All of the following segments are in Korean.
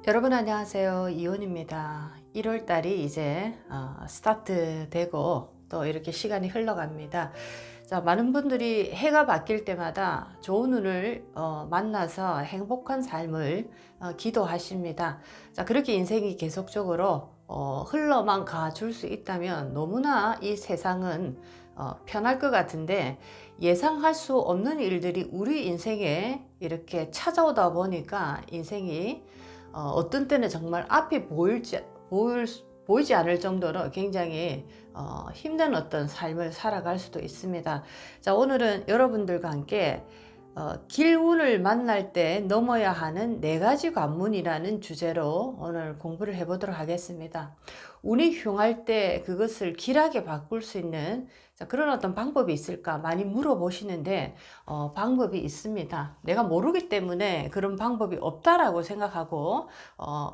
여러분 안녕하세요. 이혼입니다. 1월 달이 이제 스타트 되고 또 이렇게 시간이 흘러갑니다. 자, 많은 분들이 해가 바뀔 때마다 좋은 운을 만나서 행복한 삶을 기도하십니다. 자, 그렇게 인생이 계속적으로 흘러만 가줄 수 있다면 너무나 이 세상은 편할 것 같은데, 예상할 수 없는 일들이 우리 인생에 이렇게 찾아오다 보니까 인생이 어떤 때는 정말 앞이 보이지 않을 정도로 굉장히 힘든 어떤 삶을 살아갈 수도 있습니다. 자, 오늘은 여러분들과 함께 길운을 만날 때 넘어야 하는 4가지 관문이라는 주제로 오늘 공부를 해보도록 하겠습니다. 운이 흉할 때 그것을 길하게 바꿀 수 있는 그런 어떤 방법이 있을까 많이 물어보시는데 방법이 있습니다. 내가 모르기 때문에 그런 방법이 없다라고 생각하고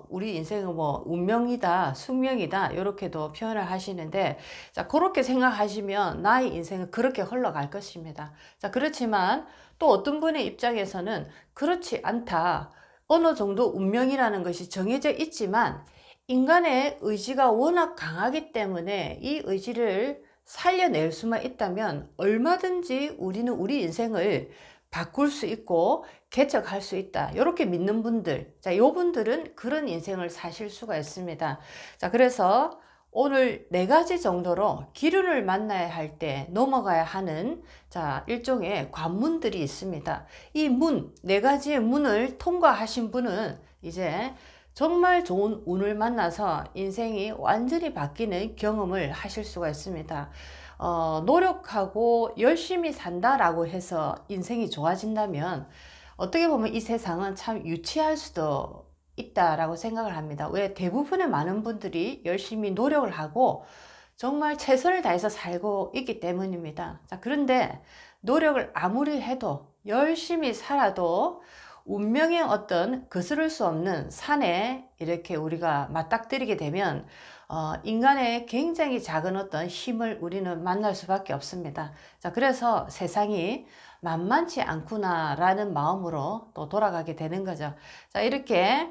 우리 인생은 뭐 운명이다, 숙명이다 이렇게도 표현을 하시는데, 자, 그렇게 생각하시면 나의 인생은 그렇게 흘러갈 것입니다. 자, 그렇지만 또 어떤 분의 입장에서는 그렇지 않다. 어느 정도 운명이라는 것이 정해져 있지만 인간의 의지가 워낙 강하기 때문에 이 의지를 살려낼 수만 있다면 얼마든지 우리는 우리 인생을 바꿀 수 있고 개척할 수 있다. 이렇게 믿는 분들, 자, 요 분들은 그런 인생을 사실 수가 있습니다. 자, 그래서 오늘 4가지 정도로 기운을 만나야 할 때 넘어가야 하는 일종의 관문들이 있습니다. 이 4가지의 문을 통과하신 분은 이제 정말 좋은 운을 만나서 인생이 완전히 바뀌는 경험을 하실 수가 있습니다. 노력하고 열심히 산다라고 해서 인생이 좋아진다면 어떻게 보면 이 세상은 참 유치할 수도 있다라고 생각을 합니다. 왜? 대부분의 많은 분들이 열심히 노력을 하고 정말 최선을 다해서 살고 있기 때문입니다. 자, 그런데 노력을 아무리 해도 열심히 살아도 운명의 어떤 거스를 수 없는 산에 이렇게 우리가 맞닥뜨리게 되면 인간의 굉장히 작은 어떤 힘을 우리는 만날 수밖에 없습니다. 자, 그래서 세상이 만만치 않구나라는 마음으로 또 돌아가게 되는 거죠. 자, 이렇게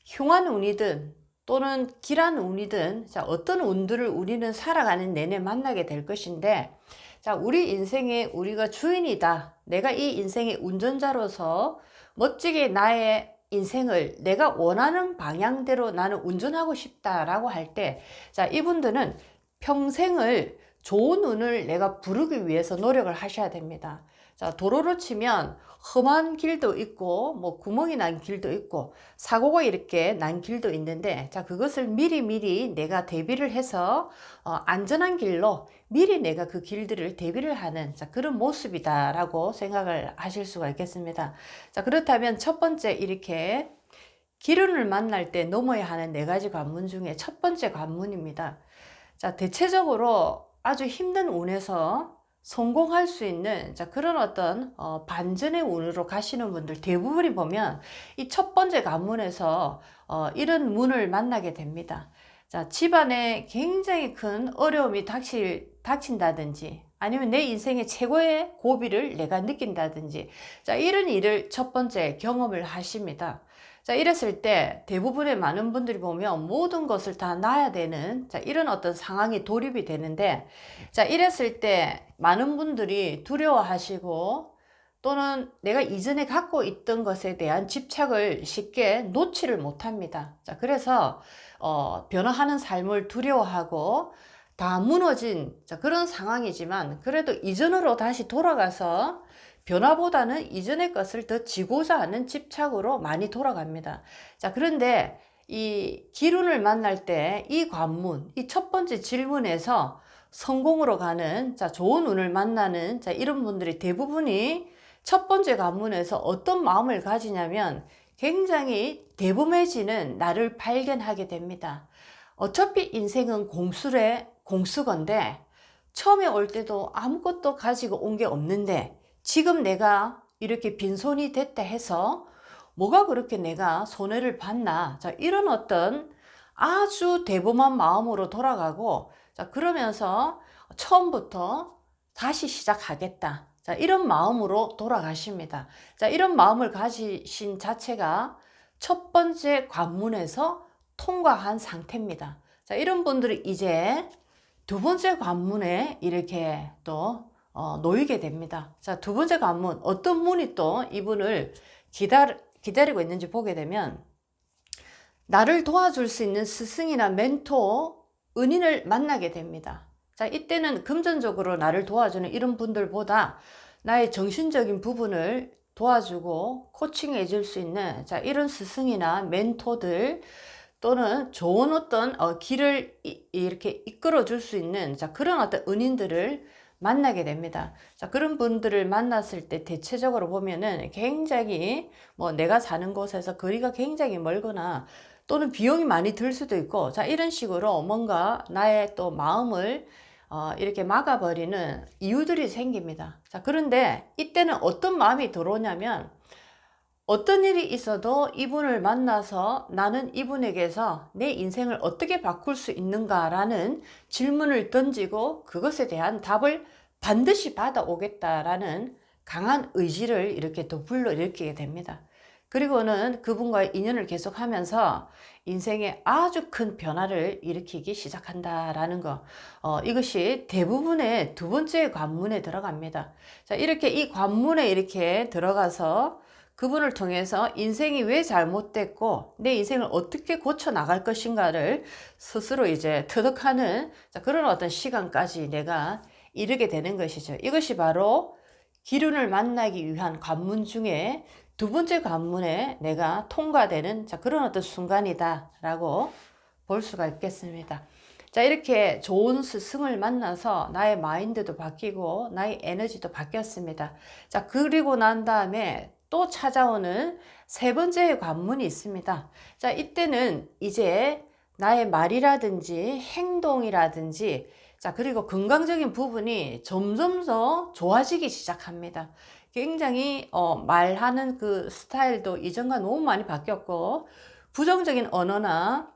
흉한 운이든 또는 길한 운이든 어떤 운들을 우리는 살아가는 내내 만나게 될 것인데, 자, 우리 인생에 우리가 주인이다. 내가 이 인생의 운전자로서 멋지게 나의 인생을 내가 원하는 방향대로 나는 운전하고 싶다라고 할 때, 자, 이분들은 평생을 좋은 운을 내가 부르기 위해서 노력을 하셔야 됩니다. 자, 도로로 치면 험한 길도 있고 뭐 구멍이 난 길도 있고 사고가 이렇게 난 길도 있는데, 자, 그것을 미리 내가 대비를 해서 안전한 길로 미리 내가 그 길들을 대비를 하는 그런 모습이다라고 생각을 하실 수가 있겠습니다. 자, 그렇다면 첫 번째, 이렇게 기운을 만날 때 넘어야 하는 4가지 관문 중에 첫 번째 관문입니다. 자, 대체적으로 아주 힘든 운에서 성공할 수 있는 그런 어떤 반전의 운으로 가시는 분들 대부분이 보면 이 첫 번째 관문에서 이런 문을 만나게 됩니다. 자, 집안에 굉장히 큰 어려움이 닥친다든지 아니면 내 인생의 최고의 고비를 내가 느낀다든지, 자, 이런 일을 첫 번째 경험을 하십니다. 자, 이랬을 때 대부분의 많은 분들이 보면 모든 것을 다 놔야 되는 이런 어떤 상황이 돌입이 되는데, 자, 이랬을 때 많은 분들이 두려워하시고 또는 내가 이전에 갖고 있던 것에 대한 집착을 쉽게 놓지를 못합니다. 자, 그래서 변화하는 삶을 두려워하고 다 무너진 그런 상황이지만 그래도 이전으로 다시 돌아가서 변화보다는 이전의 것을 더 지고자 하는 집착으로 많이 돌아갑니다. 자, 그런데 이 기운을 만날 때 이 관문, 이 첫 번째 질문에서 성공으로 가는 좋은 운을 만나는 이런 분들이 대부분이 첫 번째 관문에서 어떤 마음을 가지냐면 굉장히 대범해지는 나를 발견하게 됩니다. 어차피 인생은 공수건데 처음에 올 때도 아무것도 가지고 온 게 없는데 지금 내가 이렇게 빈손이 됐다 해서 뭐가 그렇게 내가 손해를 봤나, 자, 이런 어떤 아주 대범한 마음으로 돌아가고, 자, 그러면서 처음부터 다시 시작하겠다, 자, 이런 마음으로 돌아가십니다. 자, 이런 마음을 가지신 자체가 첫 번째 관문에서 통과한 상태입니다. 자, 이런 분들이 이제 두 번째 관문에 이렇게 또 놓이게 됩니다. 자, 두 번째 관문, 어떤 문이 또 이분을 기다리고 있는지 보게 되면, 나를 도와줄 수 있는 스승이나 멘토, 은인을 만나게 됩니다. 자, 이때는 금전적으로 나를 도와주는 이런 분들보다 나의 정신적인 부분을 도와주고 코칭해 줄 수 있는, 자, 이런 스승이나 멘토들, 또는 좋은 어떤 길을 이렇게 이끌어 줄 수 있는, 자, 그런 어떤 은인들을 만나게 됩니다. 자, 그런 분들을 만났을 때 대체적으로 보면은 굉장히 내가 사는 곳에서 거리가 굉장히 멀거나 또는 비용이 많이 들 수도 있고, 자, 이런 식으로 뭔가 나의 또 마음을 이렇게 막아버리는 이유들이 생깁니다. 자, 그런데 이때는 어떤 마음이 들어오냐면, 어떤 일이 있어도 이분을 만나서 나는 이분에게서 내 인생을 어떻게 바꿀 수 있는가라는 질문을 던지고 그것에 대한 답을 반드시 받아오겠다라는 강한 의지를 이렇게 또 불러일으키게 됩니다. 그리고는 그분과의 인연을 계속하면서 인생에 아주 큰 변화를 일으키기 시작한다라는 거, 이것이 대부분의 두 번째 관문에 들어갑니다. 자, 이렇게 이 관문에 이렇게 들어가서 그분을 통해서 인생이 왜 잘못됐고 내 인생을 어떻게 고쳐 나갈 것인가를 스스로 이제 터득하는, 그런 어떤 시간까지 내가 이르게 되는 것이죠. 이것이 바로 기운을 만나기 위한 관문 중에 두 번째 관문에 내가 통과되는, 그런 어떤 순간이다 라고 볼 수가 있겠습니다. 자, 이렇게 좋은 스승을 만나서 나의 마인드도 바뀌고 나의 에너지도 바뀌었습니다. 자, 그리고 난 다음에 또 찾아오는 세 번째 관문이 있습니다. 자, 이때는 이제 나의 말이라든지 행동이라든지, 자, 그리고 건강적인 부분이 점점 더 좋아지기 시작합니다. 굉장히 말하는 그 스타일도 이전과 너무 많이 바뀌었고, 부정적인 언어나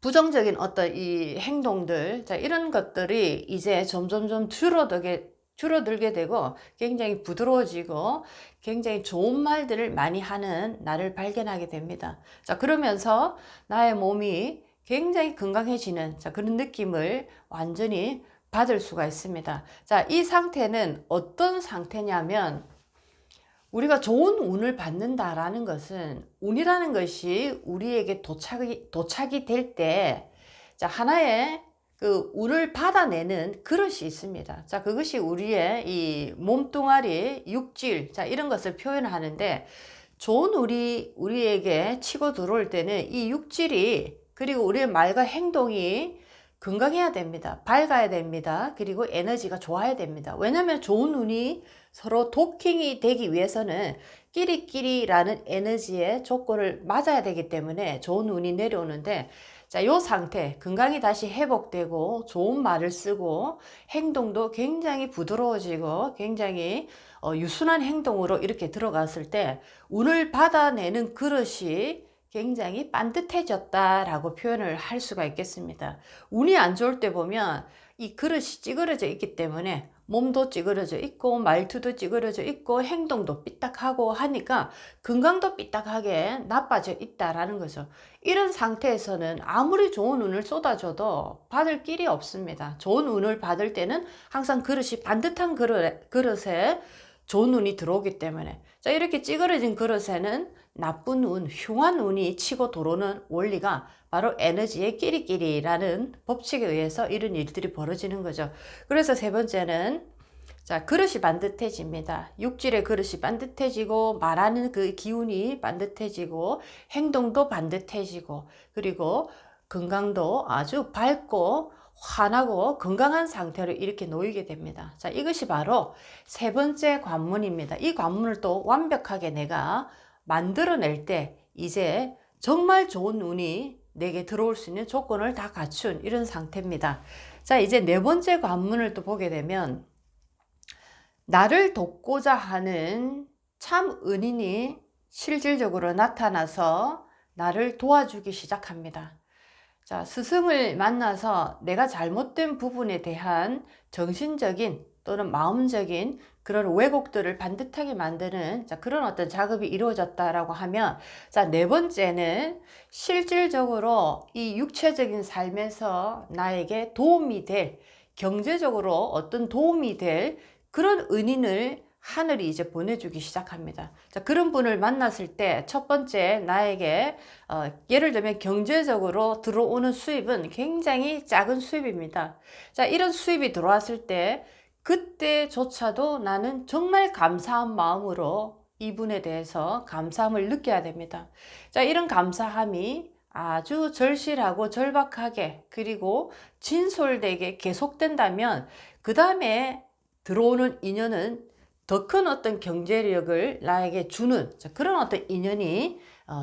부정적인 어떤 이 행동들, 자, 이런 것들이 이제 점점점 줄어들게 되고 굉장히 부드러워지고 굉장히 좋은 말들을 많이 하는 나를 발견하게 됩니다. 자, 그러면서 나의 몸이 굉장히 건강해지는, 자, 그런 느낌을 완전히 받을 수가 있습니다. 자, 이 상태는 어떤 상태냐면, 우리가 좋은 운을 받는다라는 것은, 운이라는 것이 우리에게 도착이 될 때, 자, 하나의 그 운을 받아내는 그릇이 있습니다. 자, 그것이 우리의 이 몸뚱아리, 육질, 자, 이런 것을 표현하는데, 좋은 우리에게 치고 들어올 때는 이 육질이, 그리고 우리의 말과 행동이 건강해야 됩니다. 밝아야 됩니다. 그리고 에너지가 좋아야 됩니다. 왜냐하면 좋은 운이 서로 도킹이 되기 위해서는 끼리끼리라는 에너지의 조건을 맞아야 되기 때문에 좋은 운이 내려오는데, 자, 요 상태, 건강이 다시 회복되고 좋은 말을 쓰고 행동도 굉장히 부드러워지고 굉장히 유순한 행동으로 이렇게 들어갔을 때 운을 받아내는 그릇이 굉장히 반듯해졌다라고 표현을 할 수가 있겠습니다. 운이 안 좋을 때 보면 이 그릇이 찌그러져 있기 때문에 몸도 찌그러져 있고 말투도 찌그러져 있고 행동도 삐딱하고 하니까 건강도 삐딱하게 나빠져 있다라는 거죠. 이런 상태에서는 아무리 좋은 운을 쏟아줘도 받을 길이 없습니다. 좋은 운을 받을 때는 항상 그릇이 반듯한 그릇에 좋은 운이 들어오기 때문에, 자, 이렇게 찌그러진 그릇에는 나쁜 운, 흉한 운이 치고 들어오는 원리가 바로 에너지의 끼리끼리라는 법칙에 의해서 이런 일들이 벌어지는 거죠. 그래서 세 번째는, 자, 그릇이 반듯해집니다. 육질의 그릇이 반듯해지고 말하는 그 기운이 반듯해지고 행동도 반듯해지고, 그리고 건강도 아주 밝고 환하고 건강한 상태로 이렇게 놓이게 됩니다. 자, 이것이 바로 세 번째 관문입니다. 이 관문을 또 완벽하게 내가 만들어낼 때 이제 정말 좋은 운이 내게 들어올 수 있는 조건을 다 갖춘 이런 상태입니다. 자, 이제 네 번째 관문을 또 보게 되면, 나를 돕고자 하는 참 은인이 실질적으로 나타나서 나를 도와주기 시작합니다. 자, 스승을 만나서 내가 잘못된 부분에 대한 정신적인 또는 마음적인 그런 왜곡들을 반듯하게 만드는 그런 어떤 작업이 이루어졌다라고 하면, 자, 네 번째는 실질적으로 이 육체적인 삶에서 나에게 도움이 될, 경제적으로 어떤 도움이 될 그런 은인을 하늘이 이제 보내주기 시작합니다. 자, 그런 분을 만났을 때 첫 번째 나에게 예를 들면 경제적으로 들어오는 수입은 굉장히 작은 수입입니다. 자, 이런 수입이 들어왔을 때 그때조차도 나는 정말 감사한 마음으로 이분에 대해서 감사함을 느껴야 됩니다. 자, 이런 감사함이 아주 절실하고 절박하게 그리고 진솔되게 계속된다면 그 다음에 들어오는 인연은 더 큰 어떤 경제력을 나에게 주는 그런 어떤 인연이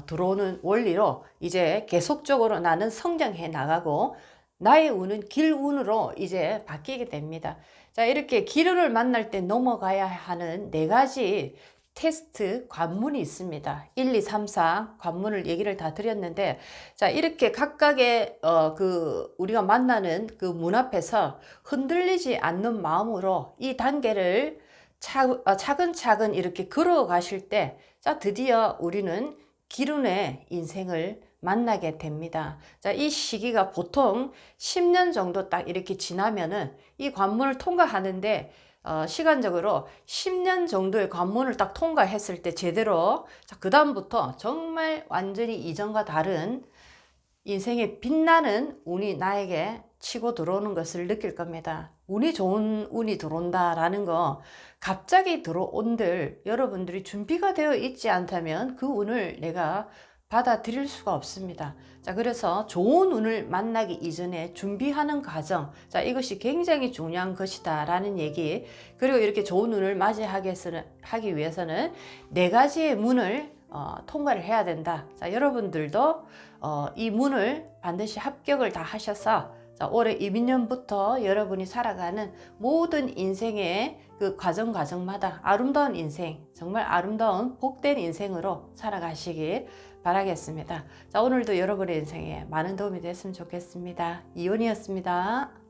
들어오는 원리로 이제 계속적으로 나는 성장해 나가고 나의 운은 길운으로 이제 바뀌게 됩니다. 자, 이렇게 길운을 만날 때 넘어가야 하는 네 가지 테스트 관문이 있습니다. 1, 2, 3, 4 관문을 얘기를 다 드렸는데, 자, 이렇게 각각의 우리가 만나는 그 문 앞에서 흔들리지 않는 마음으로 이 단계를 차근차근 이렇게 걸어가실 때, 자, 드디어 우리는 기운의 인생을 만나게 됩니다. 자, 이 시기가 보통 10년 정도 딱 이렇게 지나면은 이 관문을 통과하는데, 시간적으로 10년 정도의 관문을 딱 통과했을 때 제대로, 자, 그 다음부터 정말 완전히 이전과 다른 인생의 빛나는 운이 나에게 치고 들어오는 것을 느낄 겁니다. 운이 좋은 운이 들어온다라는 거, 갑자기 들어온들 여러분들이 준비가 되어 있지 않다면 그 운을 내가 받아들일 수가 없습니다. 자, 그래서 좋은 운을 만나기 이전에 준비하는 과정, 자, 이것이 굉장히 중요한 것이다 라는 얘기. 그리고 이렇게 좋은 운을 맞이하기 위해서는 네 가지의 문을 통과를 해야 된다. 자, 여러분들도 이 문을 반드시 합격을 다 하셔서, 자, 올해 이민년부터 여러분이 살아가는 모든 인생의 그 과정마다 아름다운 인생, 정말 아름다운 복된 인생으로 살아가시기 바라겠습니다. 자, 오늘도 여러분의 인생에 많은 도움이 됐으면 좋겠습니다. 이온이었습니다.